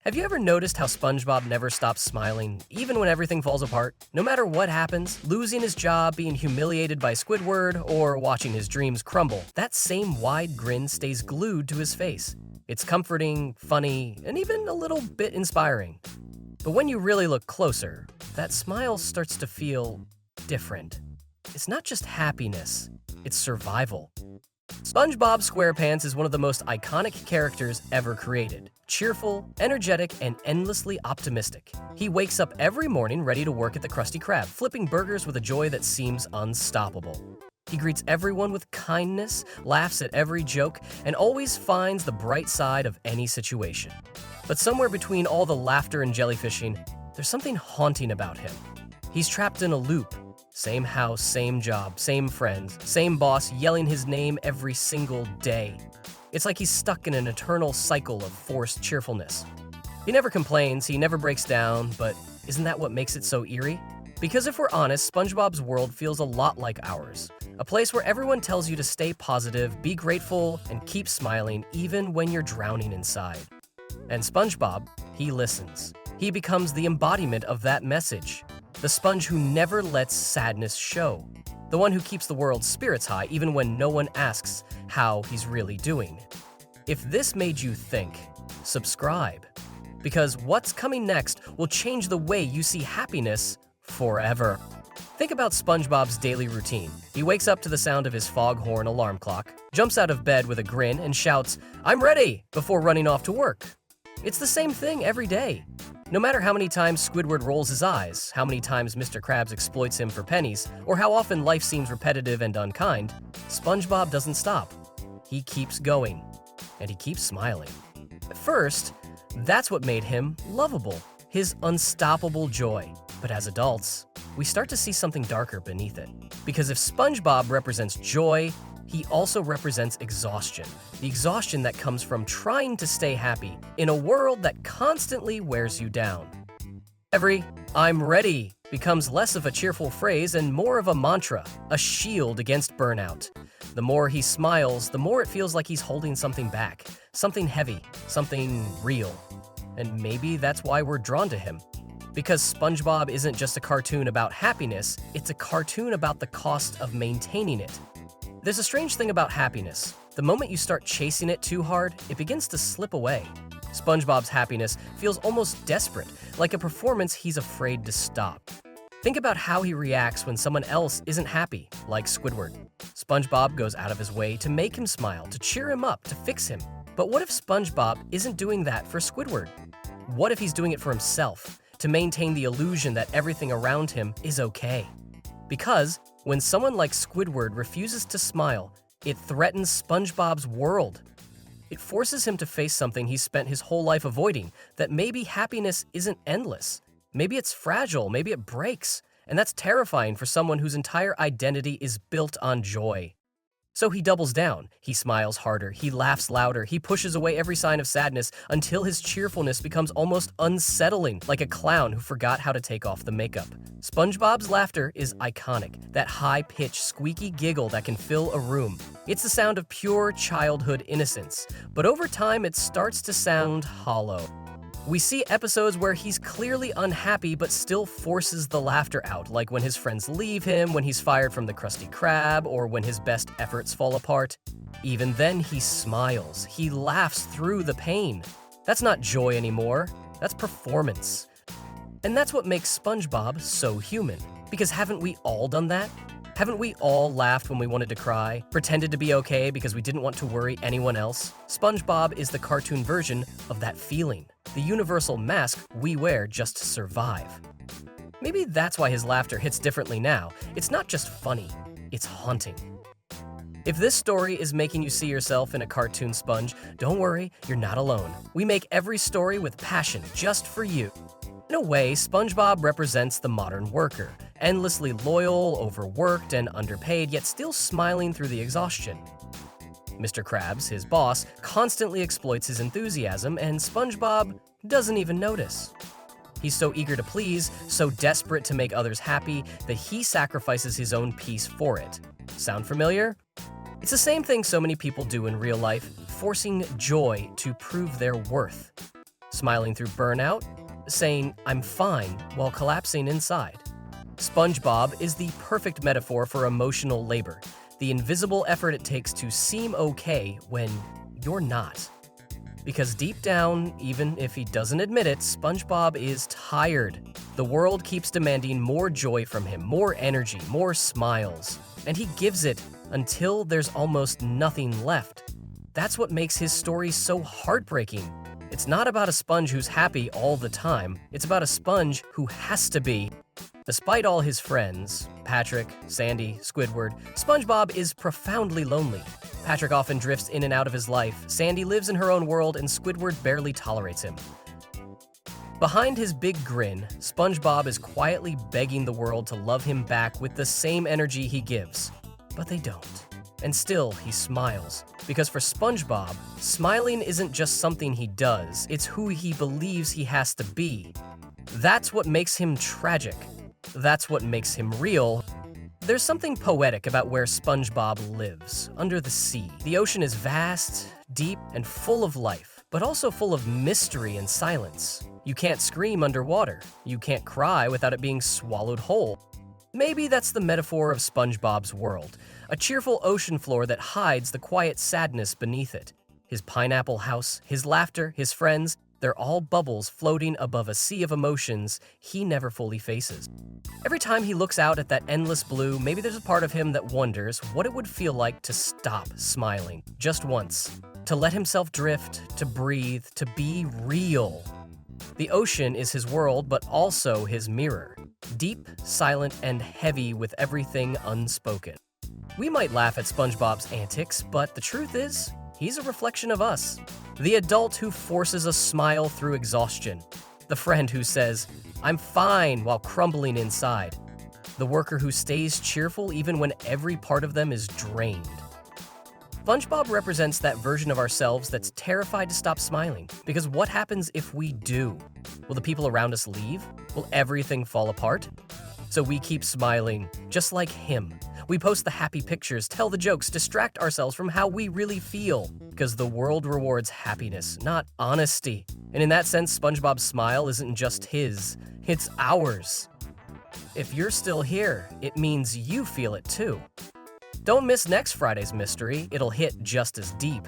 Have you ever noticed how SpongeBob never stops smiling, even when everything falls apart? No matter what happens, losing his job, being humiliated by Squidward, or watching his dreams crumble, that same wide grin stays glued to his face. It's comforting, funny, and even a little bit inspiring. But when you really look closer, that smile starts to feel different. It's not just happiness, it's survival. SpongeBob SquarePants is one of the most iconic characters ever created. Cheerful, energetic, and endlessly optimistic. He wakes up every morning ready to work at the Krusty Krab, flipping burgers with a joy that seems unstoppable. He greets everyone with kindness, laughs at every joke, and always finds the bright side of any situation. But somewhere between all the laughter and jellyfishing, there's something haunting about him. He's trapped in a loop. Same house, same job, same friends, same boss yelling his name every single day. It's like he's stuck in an eternal cycle of forced cheerfulness. He never complains, he never breaks down, but isn't that what makes it so eerie? Because if we're honest, SpongeBob's world feels a lot like ours. A place where everyone tells you to stay positive, be grateful, and keep smiling even when you're drowning inside. And SpongeBob, he listens. He becomes the embodiment of that message. The sponge who never lets sadness show. The one who keeps the world's spirits high even when no one asks how he's really doing. If this made you think, subscribe. Because what's coming next will change the way you see happiness forever. Think about SpongeBob's daily routine. He wakes up to the sound of his foghorn alarm clock, jumps out of bed with a grin and shouts, "I'm ready!" before running off to work. It's the same thing every day. No matter how many times Squidward rolls his eyes, how many times Mr. Krabs exploits him for pennies, or how often life seems repetitive and unkind, SpongeBob doesn't stop. He keeps going, and he keeps smiling. At first, that's what made him lovable, his unstoppable joy. But as adults, we start to see something darker beneath it. Because if SpongeBob represents joy, he also represents exhaustion. The exhaustion that comes from trying to stay happy in a world that constantly wears you down. Every "I'm ready" becomes less of a cheerful phrase and more of a mantra, a shield against burnout. The more he smiles, the more it feels like he's holding something back, something heavy, something real. And maybe that's why we're drawn to him. Because SpongeBob isn't just a cartoon about happiness, it's a cartoon about the cost of maintaining it. There's a strange thing about happiness. The moment you start chasing it too hard, it begins to slip away. SpongeBob's happiness feels almost desperate, like a performance he's afraid to stop. Think about how he reacts when someone else isn't happy, like Squidward. SpongeBob goes out of his way to make him smile, to cheer him up, to fix him. But what if SpongeBob isn't doing that for Squidward? What if he's doing it for himself, to maintain the illusion that everything around him is okay? Because when someone like Squidward refuses to smile, it threatens SpongeBob's world. It forces him to face something he's spent his whole life avoiding, that maybe happiness isn't endless. Maybe it's fragile, maybe it breaks, and that's terrifying for someone whose entire identity is built on joy. So he doubles down. He smiles harder, he laughs louder, he pushes away every sign of sadness until his cheerfulness becomes almost unsettling, like a clown who forgot how to take off the makeup. SpongeBob's laughter is iconic, that high-pitched, squeaky giggle that can fill a room. It's the sound of pure childhood innocence, but over time it starts to sound hollow. We see episodes where he's clearly unhappy but still forces the laughter out, like when his friends leave him, when he's fired from the Krusty Krab, or when his best efforts fall apart. Even then, he smiles. He laughs through the pain. That's not joy anymore. That's performance. And that's what makes SpongeBob so human. Because haven't we all done that? Haven't we all laughed when we wanted to cry, pretended to be okay because we didn't want to worry anyone else? SpongeBob is the cartoon version of that feeling, the universal mask we wear just to survive. Maybe that's why his laughter hits differently now. It's not just funny, it's haunting. If this story is making you see yourself in a cartoon sponge, don't worry, you're not alone. We make every story with passion just for you. In a way, SpongeBob represents the modern worker, endlessly loyal, overworked, and underpaid, yet still smiling through the exhaustion. Mr. Krabs, his boss, constantly exploits his enthusiasm, and SpongeBob doesn't even notice. He's so eager to please, so desperate to make others happy, that he sacrifices his own peace for it. Sound familiar? It's the same thing so many people do in real life, forcing joy to prove their worth. Smiling through burnout? Saying, "I'm fine," while collapsing inside. SpongeBob is the perfect metaphor for emotional labor, the invisible effort it takes to seem okay when you're not. Because deep down, even if he doesn't admit it, SpongeBob is tired. The world keeps demanding more joy from him, more energy, more smiles. And he gives it until there's almost nothing left. That's what makes his story so heartbreaking. It's not about a sponge who's happy all the time. It's about a sponge who has to be. Despite all his friends, Patrick, Sandy, Squidward, SpongeBob is profoundly lonely. Patrick often drifts in and out of his life, Sandy lives in her own world, and Squidward barely tolerates him. Behind his big grin, SpongeBob is quietly begging the world to love him back with the same energy he gives. But they don't. And still, he smiles. Because for SpongeBob, smiling isn't just something he does, it's who he believes he has to be. That's what makes him tragic. That's what makes him real. There's something poetic about where SpongeBob lives, under the sea. The ocean is vast, deep, and full of life, but also full of mystery and silence. You can't scream underwater. You can't cry without it being swallowed whole. Maybe that's the metaphor of SpongeBob's world, a cheerful ocean floor that hides the quiet sadness beneath it. His pineapple house, his laughter, his friends, they're all bubbles floating above a sea of emotions he never fully faces. Every time he looks out at that endless blue, maybe there's a part of him that wonders what it would feel like to stop smiling just once, to let himself drift, to breathe, to be real. The ocean is his world, but also his mirror, deep, silent, and heavy with everything unspoken. We might laugh at SpongeBob's antics, but the truth is, he's a reflection of us. The adult who forces a smile through exhaustion. The friend who says, "I'm fine," while crumbling inside. The worker who stays cheerful even when every part of them is drained. SpongeBob represents that version of ourselves that's terrified to stop smiling. Because what happens if we do? Will the people around us leave? Will everything fall apart? So we keep smiling, just like him. We post the happy pictures, tell the jokes, distract ourselves from how we really feel. Because the world rewards happiness, not honesty. And in that sense, SpongeBob's smile isn't just his, it's ours. If you're still here, it means you feel it too. Don't miss next Friday's mystery, it'll hit just as deep.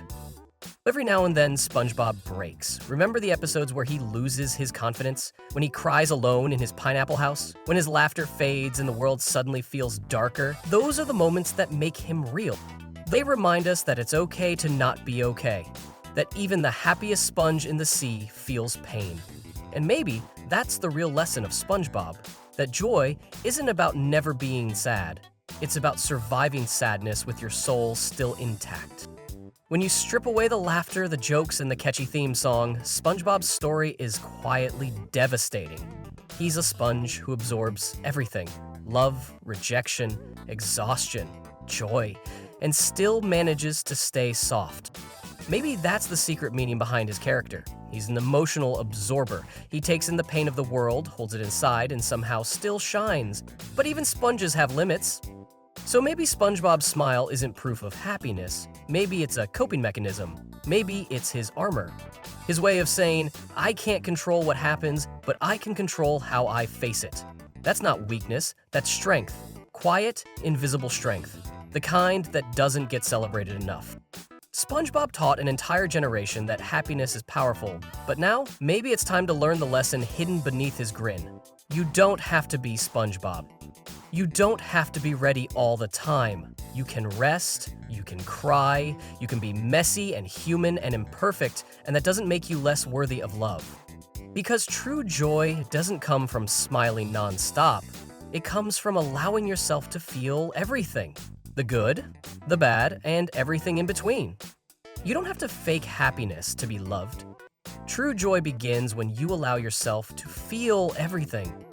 Every now and then, SpongeBob breaks. Remember the episodes where he loses his confidence? When he cries alone in his pineapple house? When his laughter fades and the world suddenly feels darker? Those are the moments that make him real. They remind us that it's okay to not be okay. That even the happiest sponge in the sea feels pain. And maybe that's the real lesson of SpongeBob. That joy isn't about never being sad. It's about surviving sadness with your soul still intact. When you strip away the laughter, the jokes, and the catchy theme song, SpongeBob's story is quietly devastating. He's a sponge who absorbs everything: love, rejection, exhaustion, joy, and still manages to stay soft. Maybe that's the secret meaning behind his character. He's an emotional absorber. He takes in the pain of the world, holds it inside, and somehow still shines. But even sponges have limits. So maybe SpongeBob's smile isn't proof of happiness. Maybe it's a coping mechanism. Maybe it's his armor. His way of saying, "I can't control what happens, but I can control how I face it." That's not weakness, that's strength. Quiet, invisible strength. The kind that doesn't get celebrated enough. SpongeBob taught an entire generation that happiness is powerful, but now maybe it's time to learn the lesson hidden beneath his grin. You don't have to be SpongeBob. You don't have to be ready all the time. You can rest, you can cry, you can be messy and human and imperfect, and that doesn't make you less worthy of love. Because true joy doesn't come from smiling nonstop. It comes from allowing yourself to feel everything. The good, the bad, and everything in between. You don't have to fake happiness to be loved. True joy begins when you allow yourself to feel everything.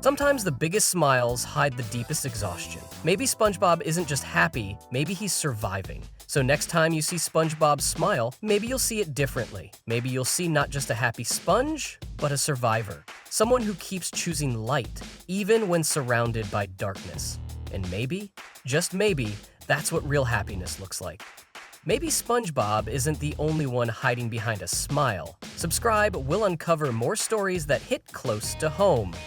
Sometimes the biggest smiles hide the deepest exhaustion. Maybe SpongeBob isn't just happy, maybe he's surviving. So next time you see SpongeBob smile, maybe you'll see it differently. Maybe you'll see not just a happy sponge, but a survivor. Someone who keeps choosing light, even when surrounded by darkness. And maybe, just maybe, that's what real happiness looks like. Maybe SpongeBob isn't the only one hiding behind a smile. Subscribe, we'll uncover more stories that hit close to home.